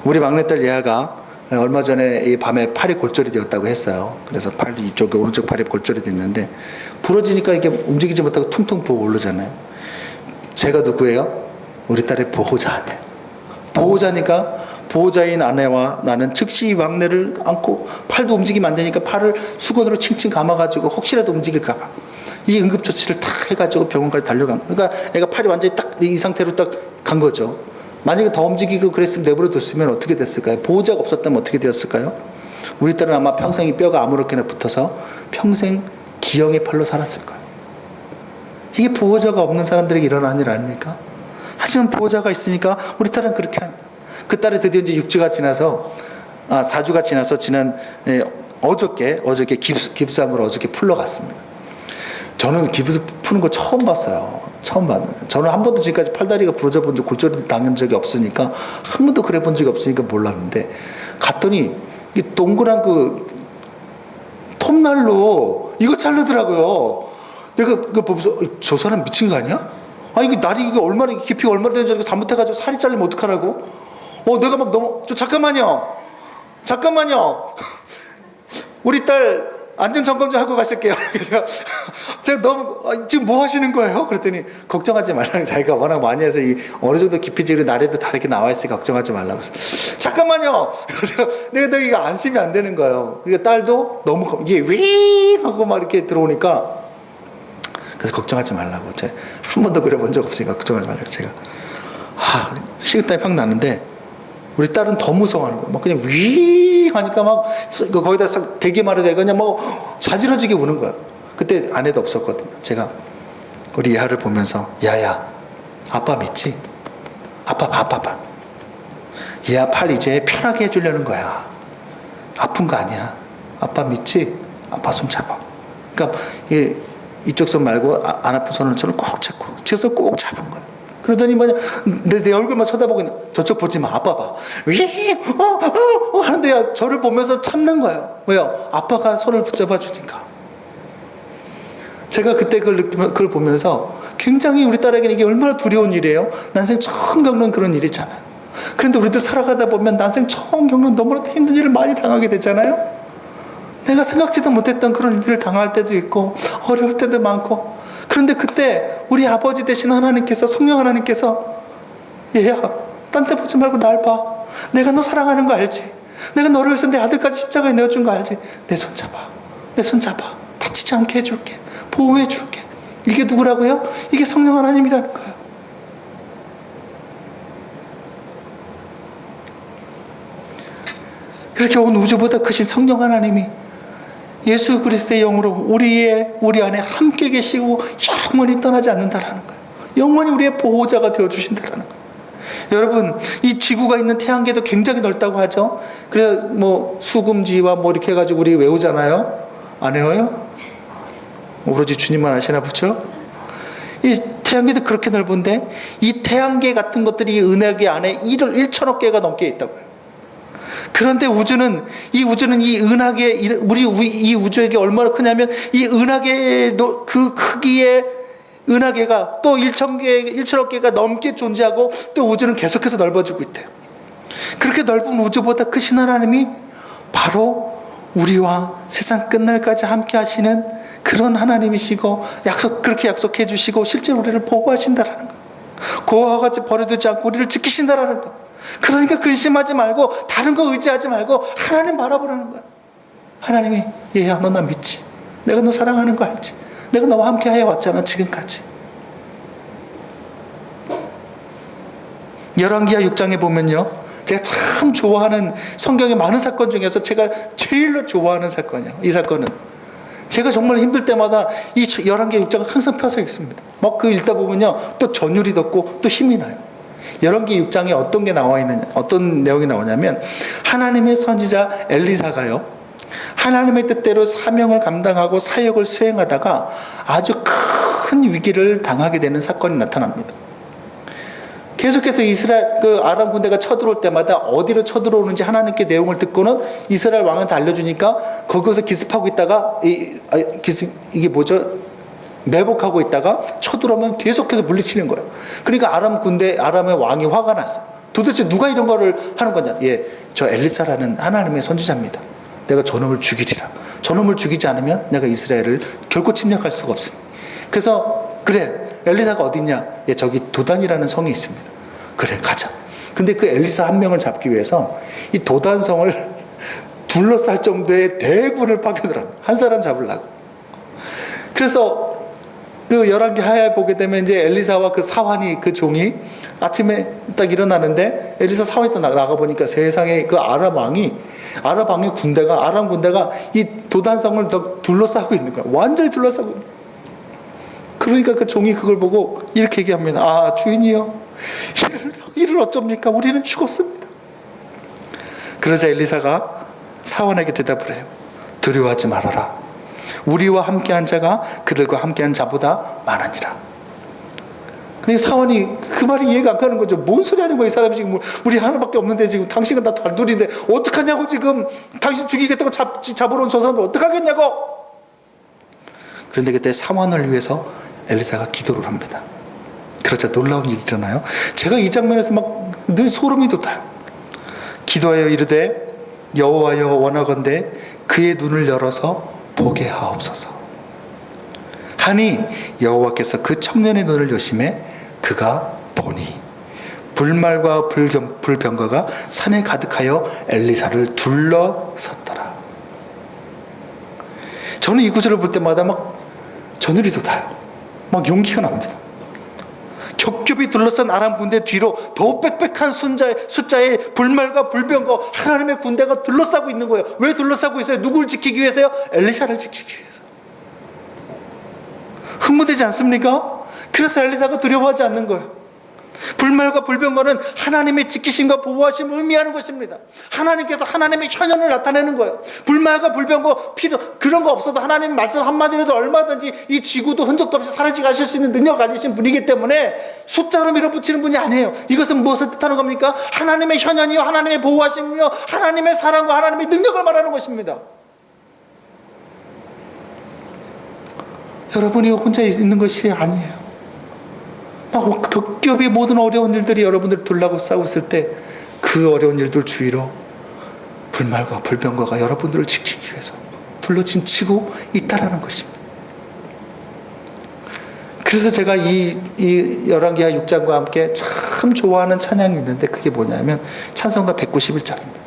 우리 막내딸 예아가 얼마 전에 이 밤에 팔이 골절이 되었다고 했어요. 그래서 팔 이쪽에 오른쪽 팔이 골절이 됐는데 부러지니까 이게 움직이지 못하고 퉁퉁 부어 오르잖아요. 제가 누구예요? 우리 딸의 보호자한테. 보호자니까 보호자인 아내와 나는 즉시 막내를 안고, 팔도 움직이면 안 되니까 팔을 수건으로 칭칭 감아가지고 혹시라도 움직일까봐 이 응급조치를 탁 해가지고 병원까지 달려간 거예요. 그러니까 애가 팔이 완전히 딱 이 상태로 딱 간 거죠. 만약에 더 움직이고 그랬으면 내버려 뒀으면 어떻게 됐을까요? 보호자가 없었다면 어떻게 되었을까요? 우리 딸은 아마 평생 이 뼈가 아무렇게나 붙어서 평생 기형의 팔로 살았을 거예요. 이게 보호자가 없는 사람들에게 일어나는 일 아닙니까? 하지만 보호자가 있으니까 우리 딸은 그렇게 합니다. 그 딸이 드디어 이제 6주가 지나서 4주가 지나서 지난 어저께 깁스함으로 어저께 풀러갔습니다. 저는 깁스 푸는 거 처음 봤어요. 처음 봤는데 저는 한 번도 지금까지 팔다리가 부러져 본 적, 골절이 당한 적이 없으니까, 한 번도 그래 본 적이 없으니까 몰랐는데 갔더니 이 동그란 그 톱날로 이거 자르더라고요. 내가 그거 보면서 저 사람 미친 거 아니야? 아니 이게 날이 이게 얼마나 깊이가 얼마나 되는지 알고 잘못해가지고 살이 잘리면 어떡하라고? 내가 막 잠깐만요. 우리 딸 안전점검 좀 하고 가실게요. 그래서 제가 너무 지금 뭐 하시는 거예요? 그랬더니 걱정하지 말라고. 자기가 워낙 많이 해서 이 어느 정도 깊이지를 나래도 다르게 나와 있으니까 걱정하지 말라고. 잠깐만요. 그래서 내가 너 이거 안심이 안 되는 거예요. 그러니까 딸도 너무 이게 윙 하고 막 이렇게 들어오니까 그래서 걱정하지 말라고. 제가 한 번도 그래 본 적 없으니까 걱정하지 말라고. 제가 식은땀이 팍 나는데 우리 딸은 더 무서워하는 거예요. 막 그냥 윙 하니까 막 거기다 싹 대게 말아대고 그냥 뭐 자지러지게 우는 거예요. 그때 아내도 없었거든요. 제가 우리 야를 보면서 야야 아빠 믿지? 아빠 봐. 얘야 팔 이제 편하게 해주려는 거야. 아픈 거 아니야. 아빠 믿지? 아빠 손 잡아. 그러니까 이쪽 손 말고 안 아픈 손을 저를 꼭 잡고 제 손 꼭 잡은 거예요. 그러더니 뭐냐 내 얼굴만 쳐다보고 있는 저쪽 보지 마. 아빠 봐. 하는데 저를 보면서 참는 거예요. 왜요? 아빠가 손을 붙잡아 주니까. 제가 그때 그걸 보면서 굉장히 우리 딸에게는 이게 얼마나 두려운 일이에요. 난생 처음 겪는 그런 일이잖아요. 그런데 우리도 살아가다 보면 난생 처음 겪는 너무나 힘든 일을 많이 당하게 되잖아요. 내가 생각지도 못했던 그런 일을 당할 때도 있고 어려울 때도 많고. 그런데 그때 우리 아버지 되신 하나님께서 성령 하나님께서 얘야 딴 데 보지 말고 날 봐. 내가 너 사랑하는 거 알지? 내가 너를 위해서 내 아들까지 십자가에 내어준 거 알지? 내 손 잡아. 내 손 잡아. 다치지 않게 해줄게. 보호해 줄게. 이게 누구라고요? 이게 성령 하나님이라는 거예요. 그렇게 온 우주보다 크신 성령 하나님이 예수 그리스도의 영으로 우리 안에 함께 계시고 영원히 떠나지 않는다라는 거예요. 영원히 우리의 보호자가 되어주신다라는 거예요. 여러분 이 지구가 있는 태양계도 굉장히 넓다고 하죠. 그래서 뭐 수금지와 뭐 이렇게 해가지고 우리 외우잖아요. 안 외워요? 오로지 주님만 아시나 보죠. 이 태양계도 그렇게 넓은데 이 태양계 같은 것들이 이 은하계 안에 1천억 개가 넘게 있다고요. 그런데 이 은하계 이 우주에게 얼마나 크냐면 이 은하계 그 크기의 은하계가 또 1천억 개가 넘게 존재하고 또 우주는 계속해서 넓어지고 있대요. 그렇게 넓은 우주보다 크신 하나님이 바로 우리와 세상 끝날까지 함께 하시는 그런 하나님이시고 그렇게 약속해 주시고 실제 우리를 보호하신다라는 거예요. 고아와 같이 버려두지 않고 우리를 지키신다라는 거예요. 그러니까 근심하지 말고 다른 거 의지하지 말고 하나님 바라보라는 거야. 하나님이 얘야 너 나 믿지? 내가 너 사랑하는 거 알지? 내가 너와 함께 해왔잖아 지금까지. 열왕기하 6장에 보면요, 제가 참 좋아하는 성경의 많은 사건 중에서 제가 제일로 좋아하는 사건이에요. 이 사건은 제가 정말 힘들 때마다 이 열왕기하 6장을 항상 펴서 읽습니다. 막 그 읽다 보면요 또 전율이 돋고 또 힘이 나요. 열왕기 6장에 어떤 게 나와 있느냐, 어떤 내용이 나오냐면 하나님의 선지자 엘리사가요 하나님의 뜻대로 사명을 감당하고 사역을 수행하다가 아주 큰 위기를 당하게 되는 사건이 나타납니다. 계속해서 이스라엘 아람 군대가 쳐들어올 때마다 어디로 쳐들어오는지 하나님께 내용을 듣고는 이스라엘 왕한테 알려주니까 거기서 기습하고 있다가 이게 뭐죠? 매복하고 있다가 쳐들어오면 계속해서 물리치는 거예요. 그러니까 아람의 왕이 화가 났어요. 도대체 누가 이런 거를 하는 거냐? 저 엘리사라는 하나님의 선지자입니다. 내가 저놈을 죽이리라. 저놈을 죽이지 않으면 내가 이스라엘을 결코 침략할 수가 없으니. 그래서 그래 엘리사가 어디 있냐? 저기 도단이라는 성이 있습니다. 그래 가자. 근데 그 엘리사 한 명을 잡기 위해서 이 도단성을 둘러쌀 정도의 대군을 파견을 한 사람 잡으려고. 그래서 그 열왕기하에 보게 되면 이제 엘리사와 그 사환이 그 종이 아침에 딱 일어나는데 엘리사 사환이 딱 나가 보니까 세상에 그 아람 군대가 이 도단성을 더 둘러싸고 있는 거야. 완전히 둘러싸고 있는 거야. 그러니까 그 종이 그걸 보고 이렇게 얘기합니다. 아 주인이요, 이를 어쩝니까? 우리는 죽었습니다. 그러자 엘리사가 사환에게 대답을 해요. 두려워하지 말아라. 우리와 함께한 자가 그들과 함께한 자보다 많으니라. 근데 사원이 그 말이 이해가 안 가는 거죠. 뭔 소리 하는 거야 이 사람이 지금. 우리 하나밖에 없는데 지금 당신은 다 단둘인데 어떡하냐고. 지금 당신 죽이겠다고 잡으러 온 저 사람을 어떡하겠냐고. 그런데 그때 사원을 위해서 엘리사가 기도를 합니다. 그러자 놀라운 일이 일어나요. 제가 이 장면에서 막 늘 소름이 돋아요. 기도하여 이르되 여호와여 원하건대 그의 눈을 열어서 보게 하옵소서. 하니 여호와께서 그 청년의 눈을 여심해 그가 보니 불말과 불병거가 산에 가득하여 엘리사를 둘러섰더라. 저는 이 구절을 볼 때마다 막 저늘이 돋아요. 막 용기가 납니다. 겹겹이 둘러싼 아람 군대 뒤로 더 빽빽한 숫자의 불말과 불병거 하나님의 군대가 둘러싸고 있는 거예요. 왜 둘러싸고 있어요? 누굴 지키기 위해서요? 엘리사를 지키기 위해서. 흥분되지 않습니까? 그래서 엘리사가 두려워하지 않는 거예요. 불말과 불병거는 하나님의 지키심과 보호하심을 의미하는 것입니다. 하나님께서 하나님의 현현을 나타내는 거예요. 불말과 불병거 그런 거 없어도 하나님 말씀 한마디라도 얼마든지 이 지구도 흔적도 없이 사라지게 하실 수 있는 능력 가지신 분이기 때문에 숫자로 밀어붙이는 분이 아니에요. 이것은 무엇을 뜻하는 겁니까? 하나님의 현현이요, 하나님의 보호하심이요, 하나님의 사랑과 하나님의 능력을 말하는 것입니다. 여러분이 혼자 있는 것이 아니에요. 막 겹겹이 모든 어려운 일들이 여러분들 둘러싸고 있을 때 그 어려운 일들 주위로 불말과 불병거가 여러분들을 지키기 위해서 둘러치고 있다라는 것입니다. 그래서 제가 이 열왕기하 6장과 함께 참 좋아하는 찬양이 있는데 그게 뭐냐면 찬송가 191장입니다.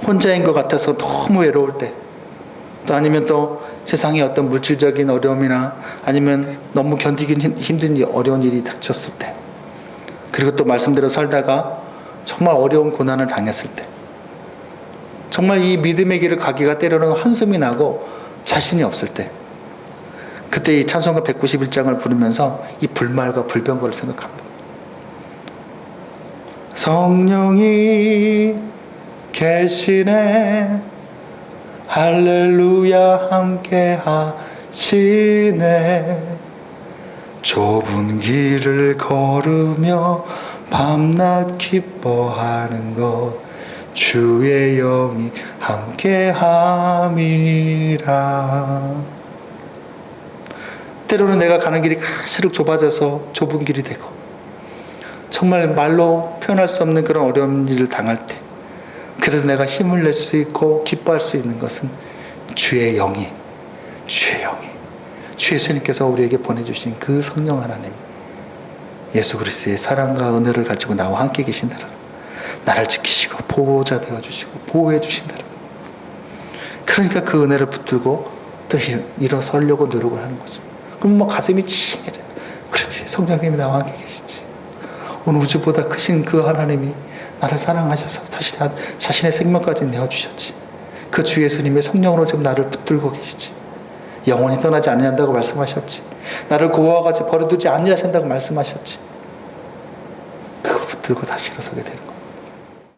혼자인 것 같아서 너무 외로울 때, 또 아니면 또 세상에 어떤 물질적인 어려움이나 아니면 너무 견디기 힘든 어려운 일이 닥쳤을 때, 그리고 또 말씀대로 살다가 정말 어려운 고난을 당했을 때, 정말 이 믿음의 길을 가기가 때로는 한숨이 나고 자신이 없을 때, 그때 이 찬송가 191장을 부르면서 이 불말과 불병거를 생각합니다. 성령이 계시네, 할렐루야 함께 하시네, 좁은 길을 걸으며 밤낮 기뻐하는 것 주의 영이 함께 함이라. 때로는 내가 가는 길이 갈수록 좁아져서 좁은 길이 되고 정말 말로 표현할 수 없는 그런 어려운 일을 당할 때, 그래서 내가 힘을 낼 수 있고 기뻐할 수 있는 것은 주의 영이 주 예수님께서 우리에게 보내주신 그 성령 하나님, 예수 그리스도의 사랑과 은혜를 가지고 나와 함께 계신다라. 나를 지키시고 보호자 되어주시고 보호해 주신다라. 그러니까 그 은혜를 붙들고 또 일어서려고 노력을 하는 것입니다. 그럼 뭐 가슴이 칭해져요. 그렇지, 성령님이 나와 함께 계시지. 온 우주보다 크신 그 하나님이 나를 사랑하셔서 자신의 생명까지 내어주셨지. 그 주 예수님의 성령으로 지금 나를 붙들고 계시지. 영원히 떠나지 않는다고 말씀하셨지. 나를 고아와 같이 버려두지 않으신다고 말씀하셨지. 그걸 붙들고 다시 일어서게 되는 거예요.